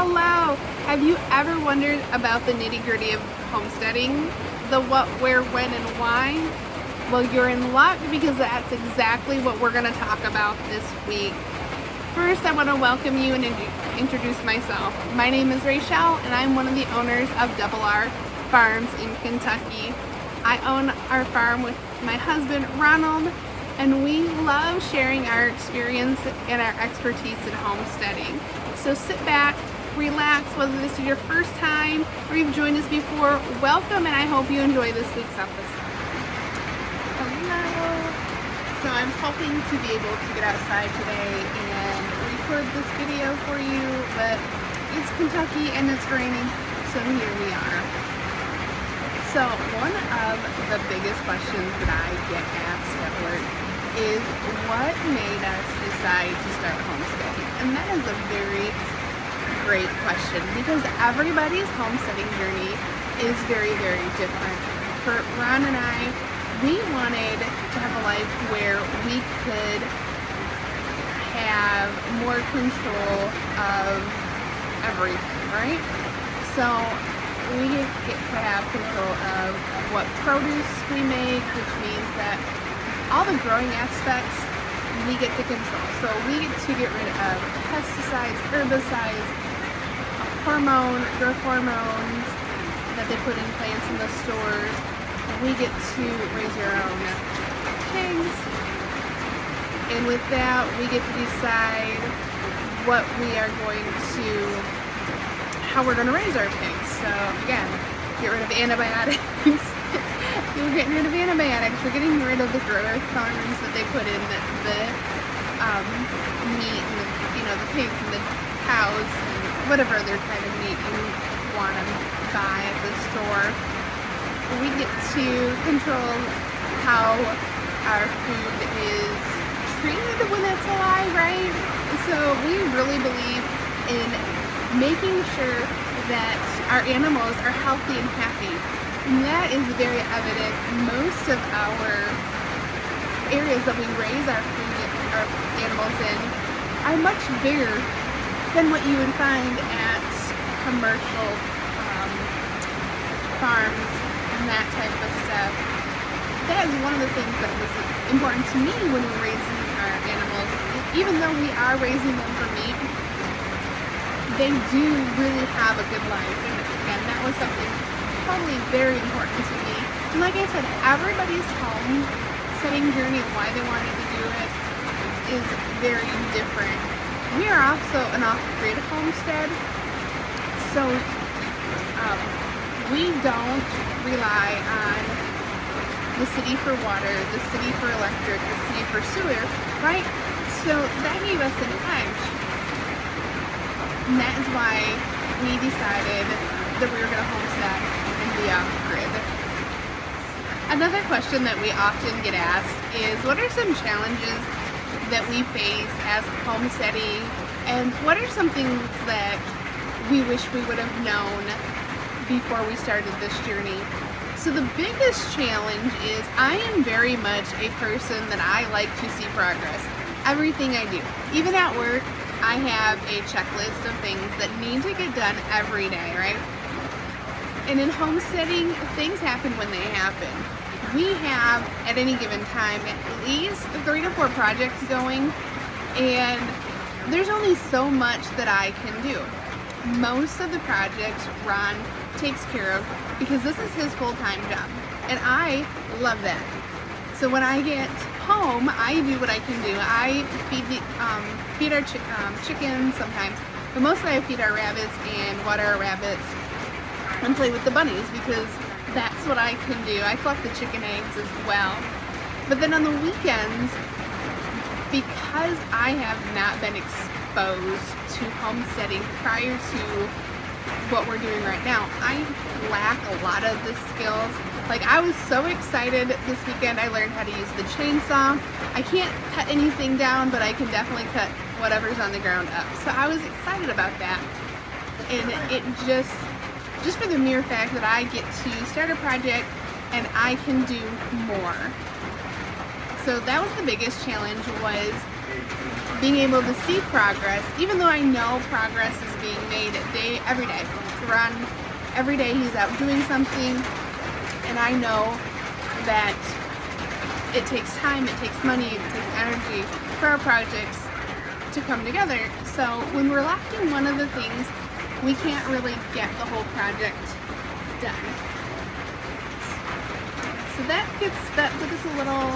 Hello! Have you ever wondered about the nitty-gritty of homesteading? The what, where, when, and why? Well, you're in luck because that's exactly what we're going to talk about this week. First, I want to welcome you and introduce myself. My name is Rachel, and I'm one of the owners of Double R Farms in Kentucky. I own our farm with my husband, Ronald, and we love sharing our experience and our expertise in homesteading. So sit back, relax, whether this is your first time or you've joined us before, welcome, and I hope you enjoy this week's episode. Hello! So I'm hoping to be able to get outside today and record this video for you, but it's Kentucky and it's raining, so here we are. So one of the biggest questions that I get asked at work is what made us decide to start homesteading? And that is a very great question because everybody's homesteading journey is very, very different. For Ron and I, we wanted to have a life where we could have more control of everything, right? So we get to have control of what produce we make, which means that all the growing aspects we get to control. So we get to get rid of pesticides, herbicides, growth hormones that they put in plants in the stores. We get to raise our own pigs, and with that we get to decide what we are going to, how we're going to raise our pigs. So again, get rid of antibiotics. We're getting rid of antibiotics. We're getting rid of the growth hormones that they put in the meat and the pigs and the cows and whatever other kind of meat you want to buy at the store. We get to control how our food is treated when it's alive, right? So we really believe in making sure that our animals are healthy and happy. And that is very evident. Most of our areas that we raise our animals in are much bigger than what you would find at commercial farms and that type of stuff. That is one of the things that was important to me when we were raising our animals. Even though we are raising them for meat, they do really have a good life. And again, that was something probably very important to me. And like I said, everybody's homesteading journey and why they wanted to do it is very different. We are also an off-grid homestead, so we don't rely on the city for water, the city for electric, the city for sewer, right? So that gave us an edge. And that is why we decided that we were going to homestead and be off-grid. Another question that we often get asked is, what are some challenges that we face as homesteading, and what are some things that we wish we would have known before we started this journey? So the biggest challenge is I am very much a person that I like to see progress. Everything I do, even at work, I have a checklist of things that need to get done every day, right? And in homesteading, things happen when they happen. We have, at any given time, at least 3 to 4 projects going, and there's only so much that I can do. Most of the projects Ron takes care of because this is his full-time job, and I love that. So when I get home, I do what I can do. I feed our chickens sometimes, but mostly I feed our rabbits and water our rabbits and play with the bunnies because that's what I can do. I collect the chicken eggs as well. But then on the weekends, because I have not been exposed to homesteading prior to what we're doing right now, I lack a lot of the skills. Like, I was so excited this weekend I learned how to use the chainsaw. I can't cut anything down, but I can definitely cut whatever's on the ground up. So I was excited about that. And it just for the mere fact that I get to start a project and I can do more. So that was the biggest challenge, was being able to see progress, even though I know progress is being made every day. Ron, every day he's out doing something, and I know that it takes time, it takes money, it takes energy for our projects to come together. So when we're lacking one of the things, we can't really get the whole project done. So that puts us a little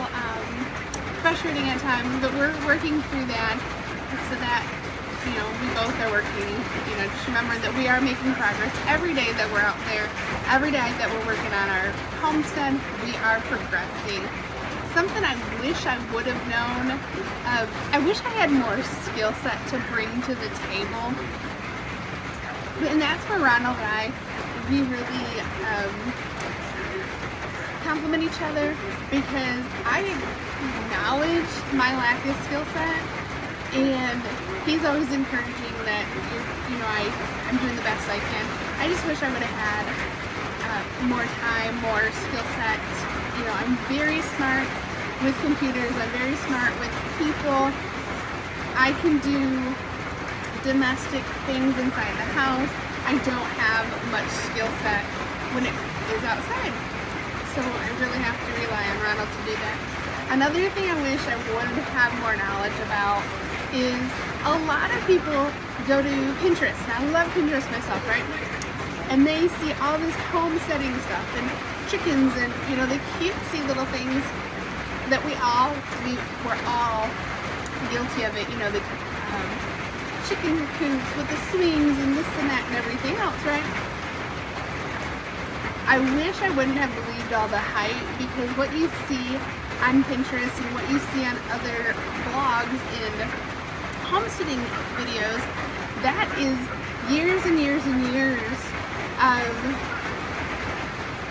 frustrating at times, but we're working through that so that, you know, we both are working, you know, just remember that we are making progress every day that we're out there, every day that we're working on our homestead, we are progressing. Something I wish I would have known, I wish I had more skill set to bring to the table. And that's where Ronald and I, we really complement each other, because I acknowledge my lack of skill set, and he's always encouraging that, you know, I'm doing the best I can. I just wish I would have had more time, more skill set. You know, I'm very smart with computers, I'm very smart with people. I can do domestic things inside the house. I don't have much skill set when it is outside. So I really have to rely on Ronald to do that. Another thing I wish I would have more knowledge about is a lot of people go to Pinterest. Now, I love Pinterest myself, right? And they see all this homesteading stuff and chickens and, you know, the cutesy little things that we're all guilty of it. You know, the chicken coops with the swings and this and that and everything else, right? I wish I wouldn't have believed all the hype, because what you see on Pinterest and what you see on other blogs and homesteading videos, that is years and years and years of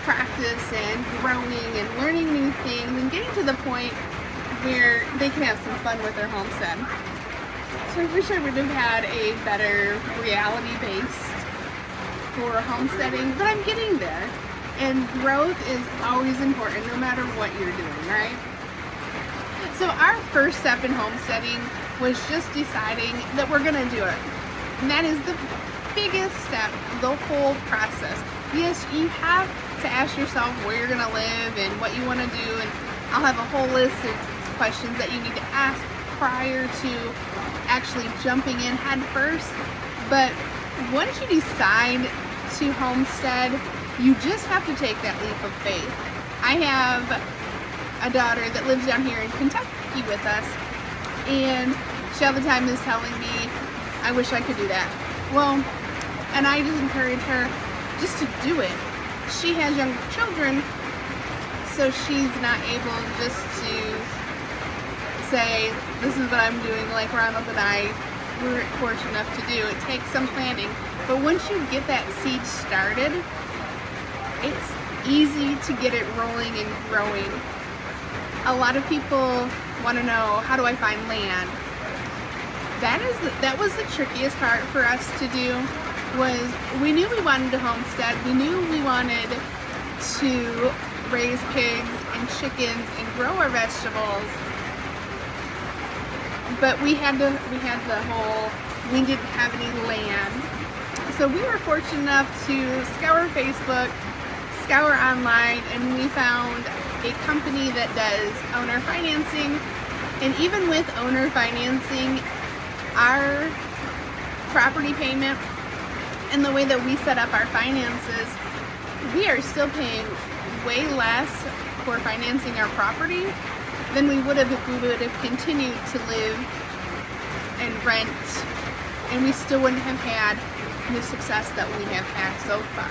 practice and growing and learning new things and getting to the point where they can have some fun with their homestead. So I wish I would have had a better reality based for homesteading, but I'm getting there. And growth is always important no matter what you're doing, right? So our first step in homesteading was just deciding that we're gonna do it. And that is the biggest step, the whole process. Yes, you have to ask yourself where you're gonna live and what you wanna do, and I'll have a whole list of questions that you need to ask prior to actually jumping in head first. But once you decide to homestead, you just have to take that leap of faith. I have a daughter that lives down here in Kentucky with us, and she all the time is telling me, I wish I could do that. Well, and I just encourage her just to do it. She has young children, so she's not able just to say, this is what I'm doing, like Ronald and I were fortunate enough to do. It takes some planning, but once you get that seed started, it's easy to get it rolling and growing. A lot of people want to know, how do I find land? That was the trickiest part for us to do. Was we knew we wanted to homestead, we knew we wanted to raise pigs and chickens and grow our vegetables, but we didn't have any land. So we were fortunate enough to scour Facebook, scour online, and we found a company that does owner financing. And even with owner financing, our property payment and the way that we set up our finances, we are still paying way less for financing our property than we would have if we would have continued to live and rent, and we still wouldn't have had the success that we have had so far.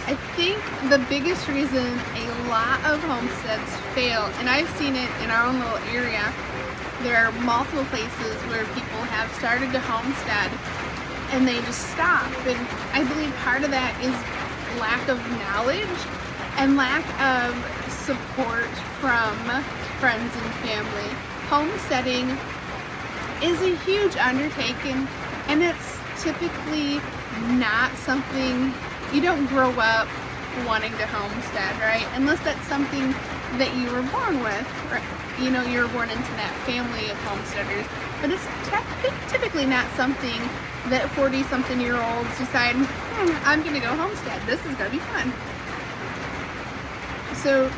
I think the biggest reason a lot of homesteads fail, and I've seen it in our own little area, there are multiple places where people have started to homestead and they just stop. And I believe part of that is lack of knowledge and lack of support from friends and family. Homesteading is a huge undertaking, and it's typically not something, you don't grow up wanting to homestead, right? Unless that's something that you were born with, right? you know, you're born into that family of homesteaders, but it's typically not something that 40-something-year-olds decide, I'm gonna go homestead, this is gonna be fun. So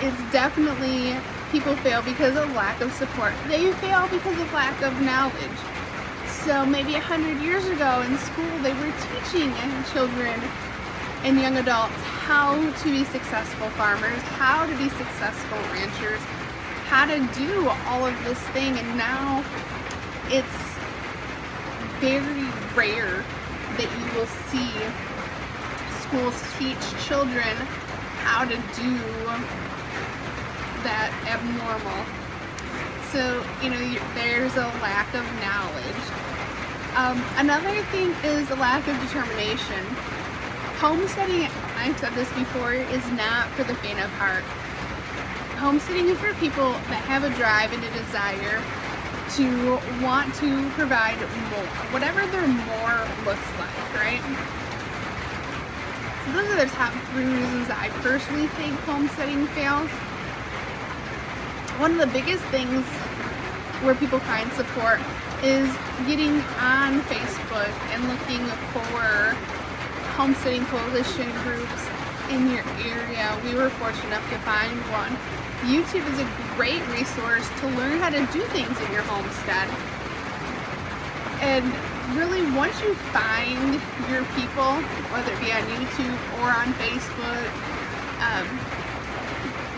it's definitely, people fail because of lack of support. They fail because of lack of knowledge. So maybe 100 years ago in school, they were teaching children and young adults how to be successful farmers, how to be successful ranchers, how to do all of this thing, and now it's very rare that you will see schools teach children how to do that abnormal. So, you know, there's a lack of knowledge. Another thing is a lack of determination. Homesteading, I've said this before, is not for the faint of heart. Homesteading is for people that have a drive and a desire to want to provide more, whatever their more looks like, right? So those are the top 3 reasons I personally think homesteading fails. One of the biggest things where people find support is getting on Facebook and looking for homesteading coalition groups in your area. We were fortunate enough to find one. YouTube is a great resource to learn how to do things in your homestead. And really, once you find your people, whether it be on YouTube or on Facebook,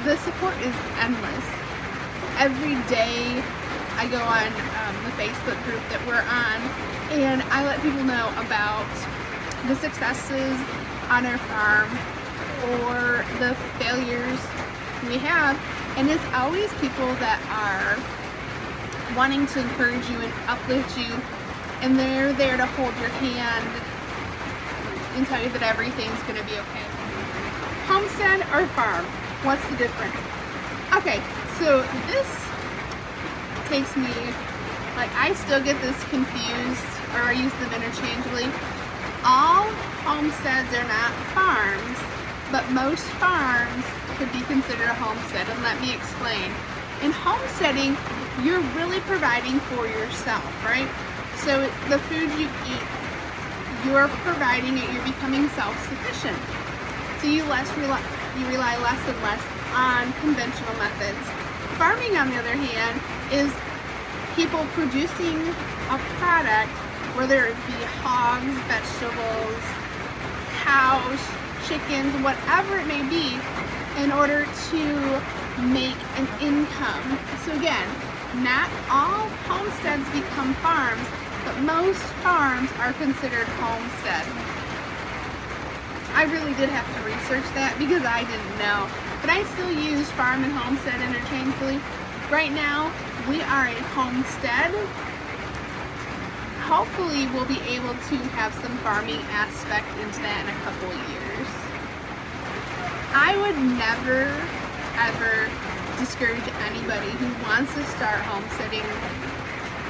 the support is endless. Every day I go on the Facebook group that we're on, and I let people know about the successes on our farm or the failures we have, and it's always people that are wanting to encourage you and uplift you, and they're there to hold your hand and tell you that everything's going to be okay. Homestead or farm? What's the difference? Okay, so this takes me, like, I still get this confused, or I use them interchangeably. All homesteads are not farms, but most farms could be considered a homestead, and let me explain. In homesteading, you're really providing for yourself, right? So the food you eat, you're providing it, you're becoming self-sufficient. So you rely less and less on conventional methods. Farming, on the other hand, is people producing a product, whether it be hogs, vegetables, cows, chickens, whatever it may be, in order to make an income. So again, not all homesteads become farms, but most farms are considered homestead. I really did have to research that because I didn't know. But I still use farm and homestead interchangeably. Right now, we are a homestead. Hopefully, we'll be able to have some farming aspect into that in a couple of years. I would never, ever discourage anybody who wants to start homesteading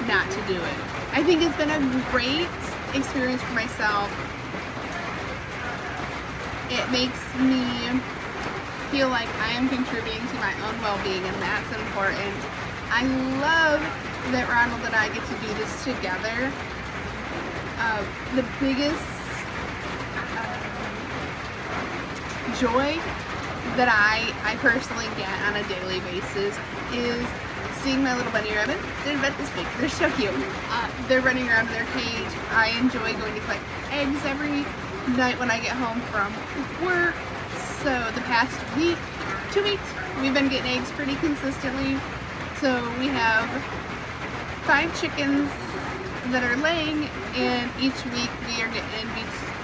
not to do it. I think it's been a great experience for myself. It makes me feel like I am contributing to my own well-being, and that's important. I love that Ronald and I get to do this together. The biggest joy that I personally get on a daily basis is seeing my little bunny rabbit. They're about this big. They're so cute. They're running around in their cage. I enjoy going to collect eggs every night when I get home from work. So the past week, 2 weeks, we've been getting eggs pretty consistently. So we have 5 chickens that are laying, and each week we are getting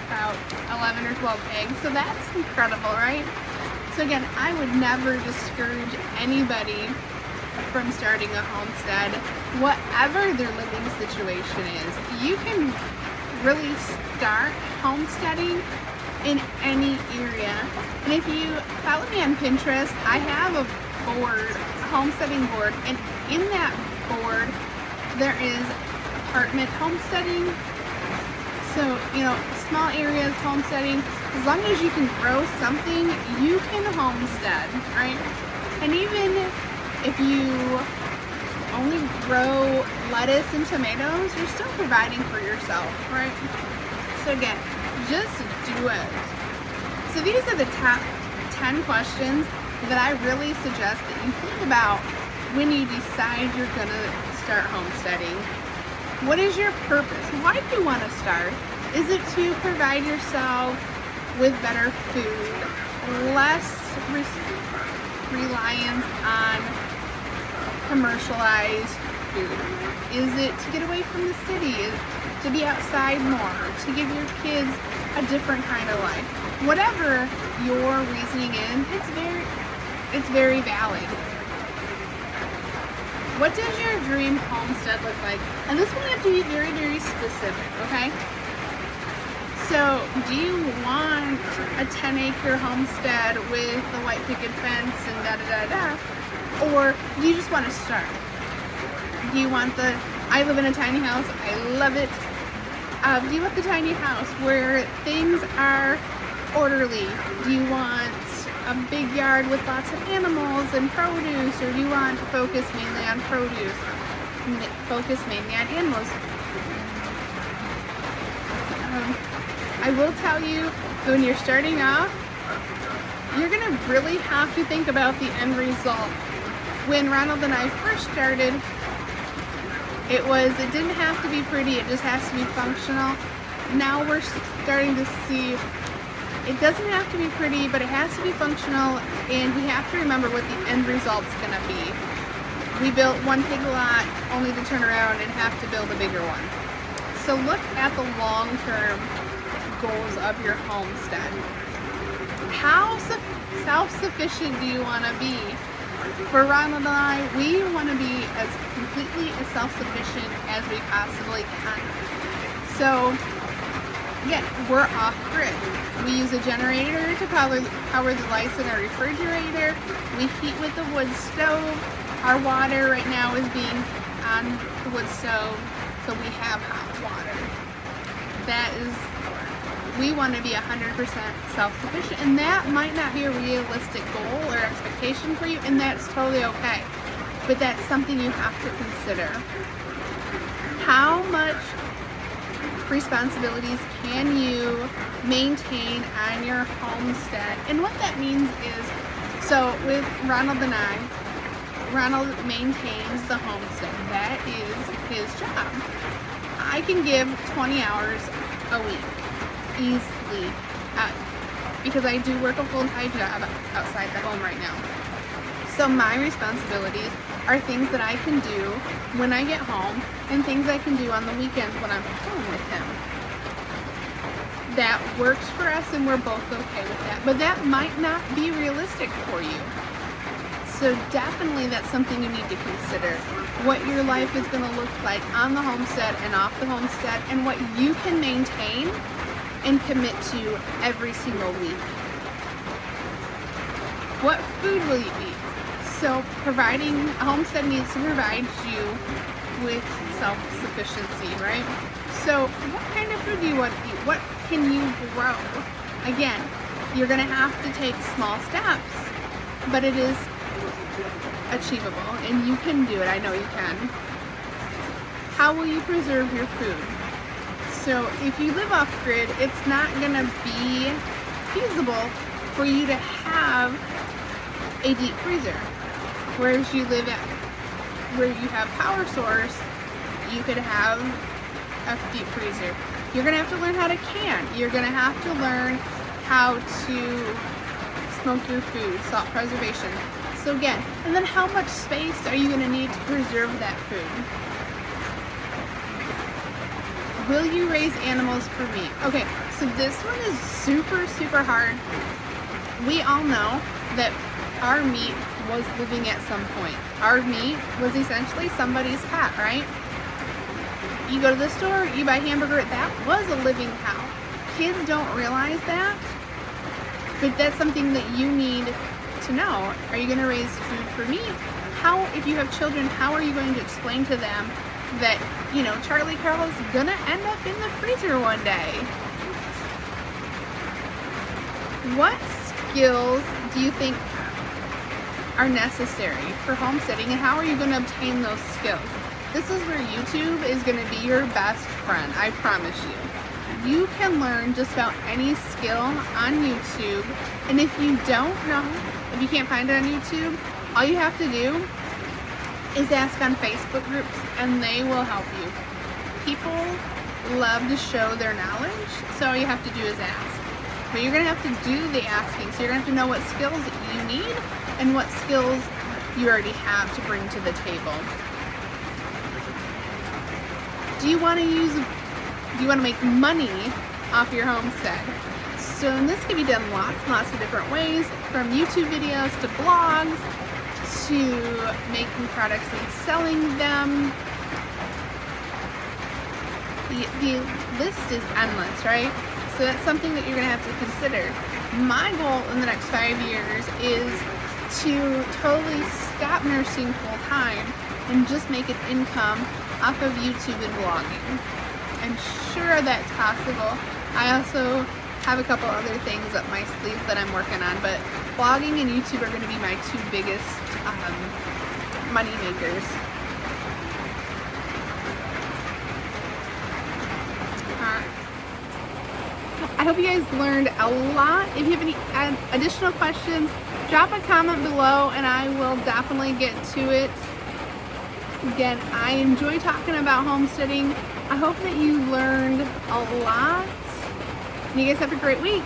about 11 or 12 eggs. So that's incredible, right? So again, I would never discourage anybody from starting a homestead, whatever their living situation is. You can really start homesteading in any area. And if you follow me on Pinterest, I have a board, a homesteading board, and in that board there is apartment homesteading. So, you know, small areas homesteading. As long as you can grow something, you can homestead, right? And even If you only grow lettuce and tomatoes, you're still providing for yourself, right? So again, just do it. So these are the top 10 questions that I really suggest that you think about when you decide you're gonna start homesteading. What is your purpose? Why do you want to start? Is it to provide yourself with better food, less reliance on commercialized food? Is it to get away from the city? Is it to be outside more? To give your kids a different kind of life? Whatever your reasoning is, it's very valid. What does your dream homestead look like? And this one you have to be very, very specific, okay? So, do you want a 10-acre homestead with a white picket fence and da-da-da-da? Or do you just want to start? Do you want I live in a tiny house, I love it. Do you want the tiny house where things are orderly? Do you want a big yard with lots of animals and produce, or do you want to focus mainly on produce, focus mainly on animals? I will tell you, when you're starting off, you're going to really have to think about the end result. When Ronald and I first started, it didn't have to be pretty, it just has to be functional. Now we're starting to see it doesn't have to be pretty, but it has to be functional, and we have to remember what the end result's going to be. We built one pig lot only to turn around and have to build a bigger one. So look at the long-term goals of your homestead. How self-sufficient do you want to be? For Ronald and I, we want to be as completely as self-sufficient as we possibly can. So, yeah, we're off-grid. We use a generator to power the lights in our refrigerator. We heat with the wood stove. Our water right now is being on the wood stove, so we have hot water. We want to be 100% self-sufficient, and that might not be a realistic goal or expectation for you, and that's totally okay. But that's something you have to consider. How much responsibilities can you maintain on your homestead? And what that means is, so with Ronald and I, Ronald maintains the homestead. That is his job. I can give 20 hours a week easily because I do work a full-time job outside the home right now. So my responsibilities are things that I can do when I get home and things I can do on the weekends when I'm home with him. That works for us and we're both okay with that. But that might not be realistic for you. So definitely that's something you need to consider. What your life is going to look like on the homestead and off the homestead, and what you can maintain and commit to every single week. What food will you eat? So providing a homestead needs to provide you with self-sufficiency, right? So what kind of food do you want to eat? What can you grow? Again, you're going to have to take small steps, but it is achievable and you can do it. I know you can. How will you preserve your food? So if you live off grid, it's not going to be feasible for you to have a deep freezer. Whereas you live at where you have power source, you could have a deep freezer. You're going to have to learn how to can. You're going to have to learn how to smoke your food, salt preservation. So again, and then how much space are you going to need to preserve that food? Will you raise animals for meat? Okay, so this one is super, super hard. We all know that our meat was living at some point. Our meat was essentially somebody's pet, right? You go to the store, you buy hamburger, that was a living cow. Kids don't realize that, but that's something that you need to know. Are you going to raise food for meat? How, if you have children, how are you going to explain to them that, you know, Charlie Carl's going to end up in the freezer one day? What skills do you think are necessary for homesteading, and how are you going to obtain those skills? This is where YouTube is going to be your best friend, I promise you. You can learn just about any skill on YouTube, and if you don't know, if you can't find it on YouTube, all you have to do is ask on Facebook groups, and they will help you. People love to show their knowledge, so all you have to do is ask. But you're going to have to do the asking, so you're going to have to know what skills you need and what skills you already have to bring to the table. Do you want to make money off your homestead? So this can be done lots and lots of different ways, from YouTube videos to blogs to making products and selling them. The list is endless, right? So that's something that you're going to have to consider. My goal in the next 5 years is to totally stop nursing full time and just make an income off of YouTube and blogging. I'm sure that's possible. I also have a couple other things up my sleeve that I'm working on, but blogging and YouTube are going to be my two biggest money makers. I hope you guys learned a lot. If you have any additional questions, drop a comment below and I will definitely get to it. Again, I enjoy talking about homesteading. I hope that you learned a lot. And you guys have a great week.